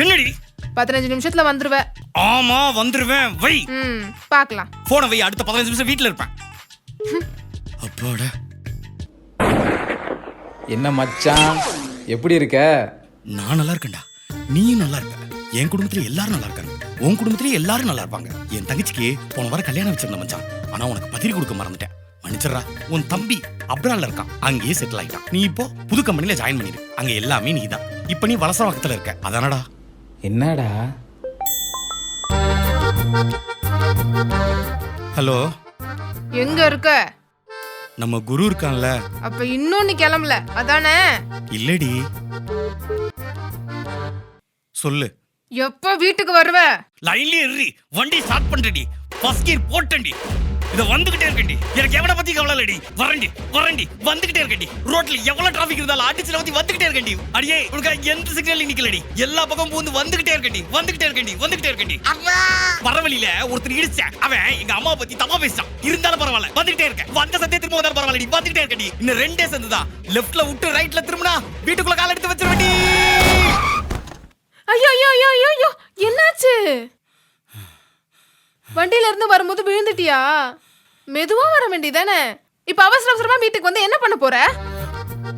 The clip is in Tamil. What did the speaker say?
என்னடி 15 நிமிஷத்துல வந்துருவ. ஆமா வந்துருவேன். வை பார்க்கலாம். போன வை, அடுத்த 15 நிமிஷம் வீட்ல இருப்பேன். அப்பாடா. என்ன மச்சான், எப்படி இருக்க? நான் நல்லா இருக்கேன்டா, நீயும் நல்லா இருக்க. என் குடும்பத்துல எல்லாரும் நல்லா இருக்காங்க, உன் குடும்பத்திலேயே எல்லாரும் நல்லா இருப்பாங்க. என் தங்கச்சிக்கு போன வாரம் கல்யாணம் வச்சிருந்தேன் மச்சான். ஆனா உனக்கு பத்திரி கொடுக்க மறந்துட்டேன், மன்னிச்சிடுறா. உன் தம்பி அப்ரால்ல இருக்கான், அங்கேயே செட்டில் ஆயிட்டான். நீ இப்போ புது கம்பெனில ஜாயின் பண்ணிடு, அங்க எல்லாமே நீதான். இப்ப நீ வலசவாக்கத்துல இருக்க, அதானடா? என்னடா? ஹலோ, எங்க இருக்க? நம்ம குரு இருக்கான்ல. அப்ப இன்னும் நீ கிளம்பல அதானே? இல்லடி, சொல்லு. எப்ப வீட்டுக்கு வருவ? லைன்லயே ஏறி வண்டி ஸ்டார்ட் பண்றடி, ஃபர்ஸ்ட் கியர் போட்டண்டி. இத வந்துகிட்டே இருக்கண்டி, எனக்கு எவனை பத்தி கவலை இல்லடி. வரண்டி வந்துகிட்டே இருக்கண்டி. ரோட்ல எவ்வளவு டிராபிக் இருந்தாலும் அடிச்சுல வந்து வந்துகிட்டே இருக்கண்டி. அடியே உனக்கு எந்த சிக்னல் நிக்கலடி, எல்லா பக்கம் பூந்து வந்துகிட்டே இருக்கண்டி. பரவலில ஒருத்தர் இடிச்ச, அவன் எங்க அம்மா பத்தி தப்பா பேசிட்டான். இருந்தாலும் பரவாயில்ல, வந்துகிட்டே இருக்க. வந்த சத்தே திரும்ப வந்தாலும் பரவாயில்லடி, வந்துகிட்டே இருக்கண்டி. இன்னும் 2 டேஸ் தான். லெஃப்ட்ல விட்டு ரைட்ல திரும்பினா வீட்டுக்குள்ள கால் எடுத்து வச்சிருவண்டி. ஐயோ ஐயோ ஐயோ ஐயோ, என்னாச்சு? வண்டியில இருந்து வரும்போது விழுந்துட்டியா? மெதுவா வர வேண்டியதானே? இப்ப அவசர அவசரமா வீட்டுக்கு வந்து என்ன பண்ண போற?